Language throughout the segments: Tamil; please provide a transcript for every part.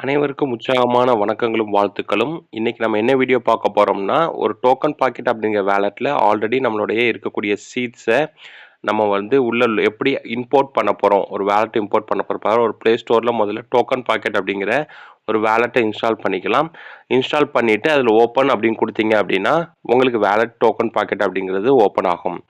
அனைவருக்கும் உற்சாகமான வணக்கங்களும் வாழ்த்துக்களும். இன்னைக்கு நம்ம என்ன வீடியோ பார்க்க போறோம்னா, ஒரு டோக்கன் பாக்கெட் அப்படிங்கிற வேலட்ல ஆல்ரெடி நம்மளுடைய இருக்கக்கூடிய சீட்ஸ நம்ம உள்ள எப்படி இம்போர்ட் பண்ண போறோம். ஒரு வேலட் இம்போர்ட் பண்ண போறோம். ஒரு Play Storeல முதல்ல டோக்கன் பாக்கெட் அப்படிங்கிற ஒரு வேலட்ட இன்ஸ்டால் பண்ணிக்கலாம். இன்ஸ்டால் பண்ணிட்டு அதில ஓப்பன் அப்படின்னு குடுத்தீங்க அப்படின்னா, உங்களுக்கு வேலட் டோக்கன் பாக்கெட் அப்படிங்கிறது ஓப்பன் ஆகும்.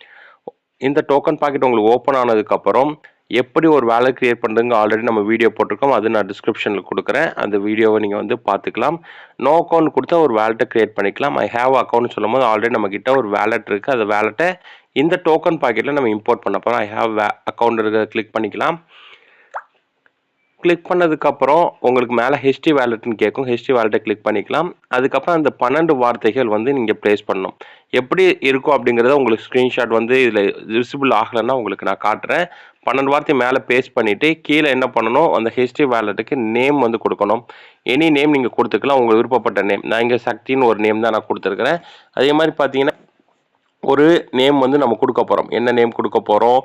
இந்த டோக்கன் பாக்கெட் உங்களுக்கு ஓப்பன் ஆனதுக்கப்புறம் எப்படி ஒரு வேலட் கிரியேட் பண்ணுறதுங்க ஆல்ரெடி நம்ம வீடியோ போட்டிருக்கோம். அது நான் டிஸ்கிரிப்ஷனில் கொடுக்குறேன். அந்த வீடியோவை நீங்கள் பார்த்துக்கலாம். நோ அக்கௌண்ட் கொடுத்தா ஒரு வேலட்டை கிரியேட் பண்ணிக்கலாம். ஐ ஹேவ் அக்கௌண்ட் சொல்லும்போது ஆல்ரெடி நம்மக்கிட்ட ஒரு வேலட் இருக்குது. அந்த வேலட்டை இந்த டோக்கன் பாக்கெட்டில் நம்ம இம்போர்ட் பண்ண போகிறோம். ஐ ஹேவ் அக்கௌண்ட் இருக்கிறத கிளிக் பண்ணிக்கலாம். கிளிக் பண்ணதுக்கப்புறம் உங்களுக்கு மேலே ஹெச்டி வேலட்னு கேட்கும். ஹெச்டி வேலட்டை கிளிக் பண்ணிக்கலாம். அதுக்கப்புறம் அந்த 12 வார்த்தைகள் நீங்கள் ப்ளேஸ் பண்ணணும். எப்படி இருக்கும் அப்படிங்கிறத உங்களுக்கு ஸ்க்ரீன்ஷாட் இதில் விசிபிள் ஆகலைன்னா உங்களுக்கு நான் காட்டுறேன். 12 வார்த்தை மேலே பேஸ்ட் பண்ணிவிட்டு கீழே என்ன பண்ணணும், அந்த ஹெச்டி வேலட்டுக்கு நேம் கொடுக்கணும். எனி நேம் நீங்கள் கொடுத்துக்கலாம், உங்களுக்கு விருப்பப்பட்ட நேம். நான் இங்கே சக்தின்னு ஒரு நேம் தான் நான் கொடுத்துருக்குறேன். அதே மாதிரி பார்த்தீங்கன்னா ஒரு நேம் நம்ம கொடுக்க போகிறோம். என்ன நேம் கொடுக்க போகிறோம்,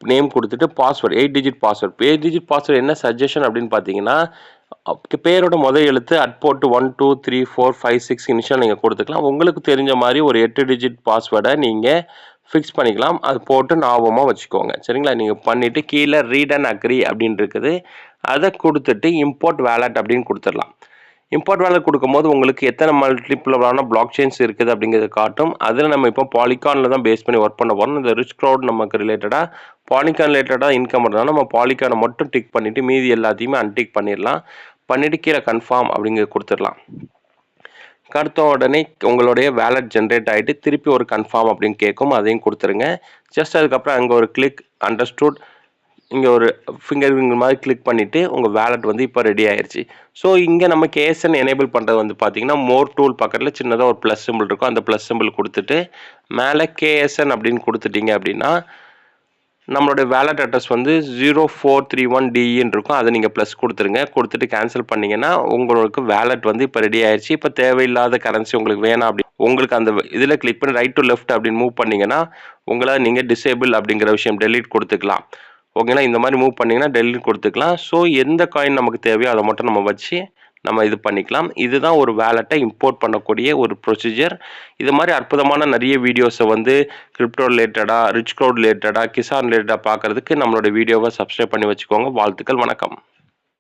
நேம் கொடுத்துட்டு password 8 digit password. 8 digit password என்ன சஜஷன் அப்படின்னு பார்த்தீங்கன்னா, பேரோட முதல் எழுத்து போட்டு 1 2 3 4 5 6 இனிஷியல் நீங்கள் கொடுத்துக்கலாம். உங்களுக்கு தெரிஞ்ச மாதிரி ஒரு 8 டிஜிட் பாஸ்வேர்டை நீங்கள் ஃபிக்ஸ் பண்ணிக்கலாம். அது போட்டு ஞாபகமாக வச்சுக்கோங்க. சரிங்களா? நீங்கள் பண்ணிவிட்டு கீழே ரீட் அண்ட் அக்ரி அப்படின்னு இருக்குது. அதை கொடுத்துட்டு இம்போர்ட் வேலட் அப்படின்னு கொடுத்துடலாம். இம்போர்ட் வேலட் கொடுக்கும்போது உங்களுக்கு எத்தனை மல்டிபிளான பிளாக் செயின்ஸ் இருக்குது அப்படிங்கிறது காட்டும். அதில் நம்ம இப்போ பாலிகானில் தான் பேஸ் பண்ணி ஒர்க் பண்ண போகிறோம். இந்த ரிச் க்ரௌட் நமக்கு ரிலேட்டடாக பாலிகான் ரிலேட்டடாக இன்கம் வரனால நம்ம பாலிகானை மட்டும் டிக் பண்ணிவிட்டு மீதி எல்லாத்தையுமே அன்டிக் பண்ணிடலாம். பண்ணிவிட்டு கீழே கன்ஃபார்ம் அப்படிங்கிறது கொடுத்துடலாம். கொடுத்த உடனே உங்களுடைய வேலட் ஜென்ரேட் ஆகிட்டு திருப்பி ஒரு கன்ஃபார்ம் அப்படின்னு கேட்கும். அதையும் கொடுத்துருங்க. ஜஸ்ட் அதுக்கப்புறம் அங்கே ஒரு கிளிக் அண்டர்ஸ்டூட் இங்கே ஒரு ஃபிங்கர் மாதிரி கிளிக் பண்ணிவிட்டு உங்கள் வேலட் இப்போ ரெடி ஆயிடுச்சு. ஸோ இங்கே நம்ம கேஎஸ்என் எனேபிள் பண்ணுறது பார்த்தீங்கன்னா மோர் டூல் பக்கத்தில் சின்னதாக ஒரு ப்ளஸ் சிம்பிள் இருக்கும். அந்த ப்ளஸ் சிம்பிள் கொடுத்துட்டு மேலே கேஎஸ்என் அப்படின்னு கொடுத்துட்டீங்க அப்படின்னா நம்மளுடைய வேலட் அட்ரஸ் 0431DEன்னு இருக்கும். அதை நீங்கள் ப்ளஸ் கொடுத்துருங்க. கொடுத்துட்டு கேன்சல் பண்ணிங்கன்னா உங்களுக்கு வேலட் இப்போ ரெடி ஆயிடுச்சு. இப்போ தேவையில்லாத கரன்சி உங்களுக்கு வேணாம் அப்படி உங்களுக்கு அந்த இதில் கிளிக் பண்ணி ரைட் டு லெஃப்ட் அப்படின்னு மூவ் பண்ணிங்கன்னா உங்களால் நீங்கள் டிசேபிள் அப்படிங்கிற விஷயம் டெலீட் கொடுத்துக்கலாம். ஓகேங்களா? இந்த மாதிரி மூவ் பண்ணிங்கன்னா டெலீட் கொடுத்துக்கலாம். ஸோ எந்த காயின் நமக்கு தேவையோ அதை மட்டும் நம்ம வச்சு நம்ம இது பண்ணிக்கலாம். இதுதான் ஒரு வேலட்டை இம்போர்ட் பண்ணக்கூடிய ஒரு ப்ரொசீஜர். இது மாதிரி அற்புதமான நிறைய வீடியோஸை கிரிப்டோ ரிலேட்டடாக, ரிச் க்ரௌட் ரிலேட்டடாக, கிசான் ரிலேட்டடாக பார்க்குறதுக்கு நம்மளோட வீடியோவை சப்ஸ்கிரைப் பண்ணி வச்சுக்கோங்க. வாழ்த்துக்கள். வணக்கம்.